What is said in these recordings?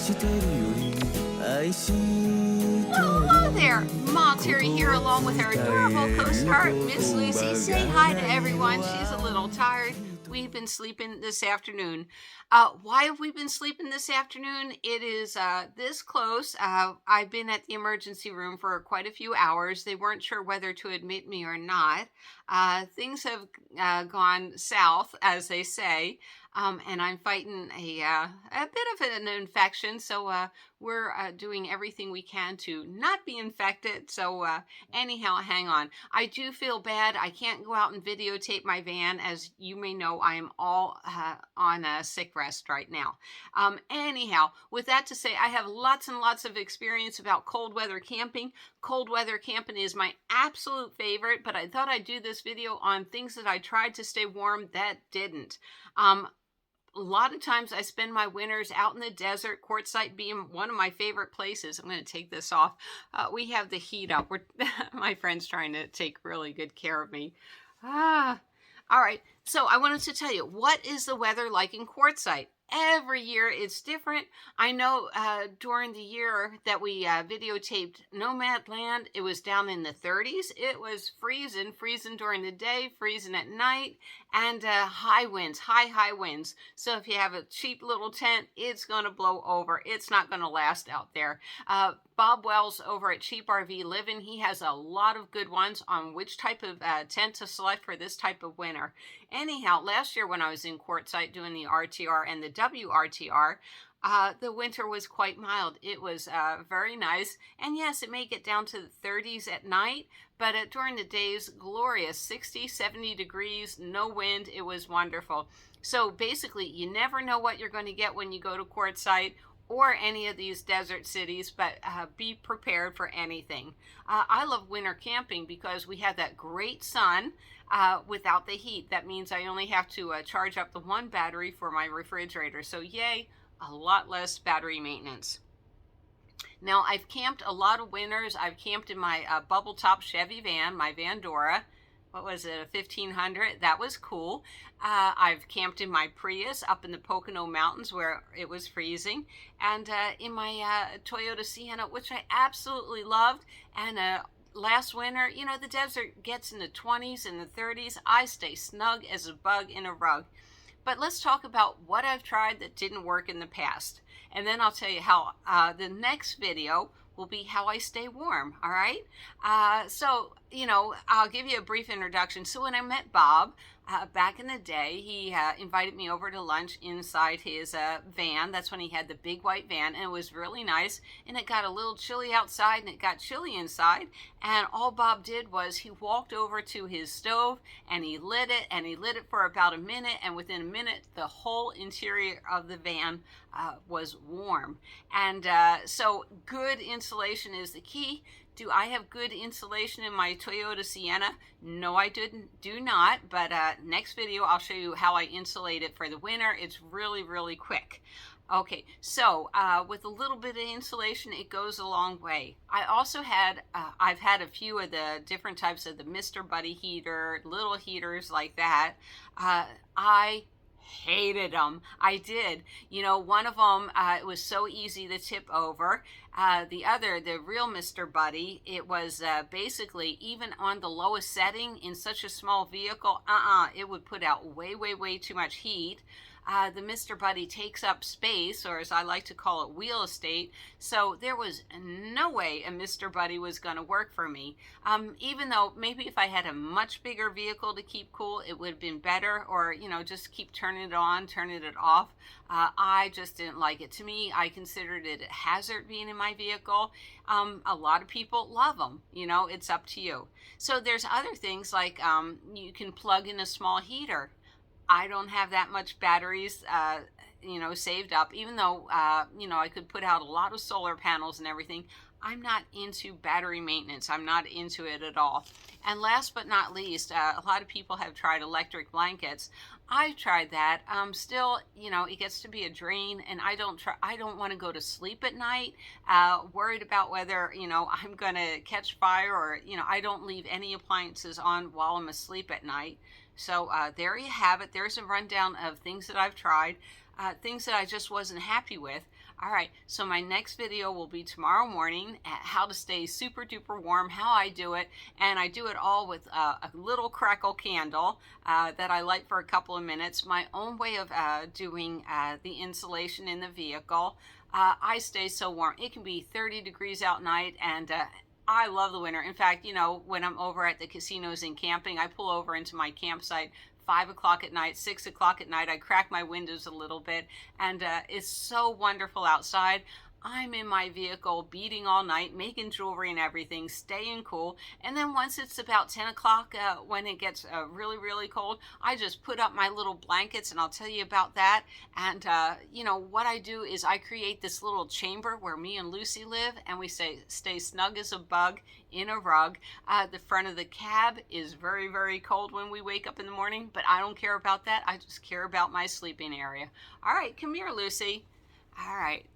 Hello there, Mom Terry here along with our adorable co-star, Miss Lucy. Say hi to everyone. She's a little tired. We've been sleeping this afternoon. Why have we been sleeping this afternoon? It is this close. I've been at the emergency room for quite a few hours. They weren't sure whether to admit me or not. Things have gone south, as they say. And I'm fighting a bit of an infection, so we're doing everything we can to not be infected. So anyhow, hang on. I do feel bad. I can't go out and videotape my van. As you may know, I am all on a sick rest right now. Anyhow, with that to say, I have lots and lots of experience about cold weather camping. Cold weather camping is my absolute favorite, but I thought I'd do this video on things that I tried to stay warm that didn't. A lot of times I spend my winters out in the desert, Quartzsite being one of my favorite places. I'm going to take this off. We have the heat up. My friend's trying to take really good care of me. All right. So I wanted to tell you, what is the weather like in Quartzsite? Every year it's different. I know during the year that we videotaped Nomad Land, it was down in the 30s. It was freezing during the day, freezing at night, and high winds, high winds. So if you have a cheap little tent, it's going to blow over. It's not going to last out there. Bob Wells over at Cheap RV Living, he has a lot of good ones on which type of tent to select for this type of winter. Anyhow, last year when I was in Quartzsite doing the RTR and the WRTR, the winter was quite mild. It was very nice. And yes, it may get down to the 30s at night, but during the days, glorious, 60, 70 degrees, no wind. It was wonderful. So basically, you never know what you're going to get when you go to Quartzsite or any of these desert cities, but be prepared for anything. I love winter camping because we have that great sun without the heat. That means I only have to charge up the one battery for my refrigerator. So yay, a lot less battery maintenance. Now, I've camped a lot of winters. I've camped in my bubble top Chevy van, my Vandora. What was it, a 1500? That was cool. I've camped in my Prius up in the Pocono Mountains where it was freezing, and in my Toyota Sienna, which I absolutely loved. And last winter, you know, the desert gets in the 20s and the 30s. I stay snug as a bug in a rug. But let's talk about what I've tried that didn't work in the past. And then I'll tell you how the next video will be how I stay warm, all right? So, you know, I'll give you a brief introduction. So when I met Bob back in the day, he invited me over to lunch inside his van. That's when he had the big white van, and it was really nice. And it got a little chilly outside, and it got chilly inside. And all Bob did was he walked over to his stove, and he lit it, for about a minute. And within a minute, the whole interior of the van was warm. And so good insulation is the key. Do I have good insulation in my Toyota Sienna? No, I do not, but next video I'll show you how I insulate it for the winter. It's really, really quick. Okay, so with a little bit of insulation, it goes a long way. I also had, I've had a few of the different types of the Mr. Buddy heater, little heaters like that. I hated them. I did. You know, one of them, it was so easy to tip over. The other, the real Mr. Buddy, it was basically even on the lowest setting in such a small vehicle, it would put out way too much heat. The Mr. Buddy takes up space, or as I like to call it, wheel estate. So there was no way a Mr. Buddy was going to work for me. Even though maybe if I had a much bigger vehicle to keep cool, it would have been better, or, you know, just keep turning it on, turning it off. I just didn't like it. To me, I considered it a hazard being in my vehicle. A lot of people love them. You know, it's up to you. So there's other things like you can plug in a small heater. I don't have that much batteries, you know, saved up, even though, you know, I could put out a lot of solar panels and everything. I'm not into battery maintenance. I'm not into it at all. And last but not least, a lot of people have tried electric blankets. I've tried that. Still, you know, it gets to be a drain, and I don't want to go to sleep at night, worried about whether, you know, I'm going to catch fire, or, you know, I don't leave any appliances on while I'm asleep at night. So there you have it. There's a rundown of things that I've tried. things that I just wasn't happy with. All right, so my next video will be tomorrow morning at how to stay super duper warm, how I do it, and I do it all with a little crackle candle that I light for a couple of minutes, my own way of doing the insulation in the vehicle. I stay so warm. It can be 30 degrees out night, and I love the winter. In fact, you know, when I'm over at the casinos and camping, I pull over into my campsite 5 o'clock at night, 6 o'clock at night. I crack my windows a little bit, and it's so wonderful outside. I'm in my vehicle beating all night, making jewelry and everything, staying cool. And then once it's about 10 o'clock, when it gets really, really cold, I just put up my little blankets, and I'll tell you about that. And, you know, what I do is I create this little chamber where me and Lucy live, and we stay snug as a bug in a rug. The front of the cab is very, very cold when we wake up in the morning, but I don't care about that. I just care about my sleeping area. All right, come here, Lucy. All right.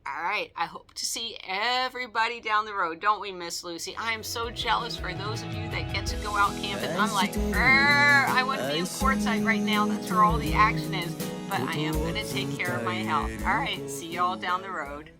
All right, I hope to see everybody down the road, don't we, Miss Lucy? I am so jealous for those of you that get to go out camping. I'm like, I want to be in courtside right now. That's where all the action is. But I am going to take care of my health. All right, see you all down the road.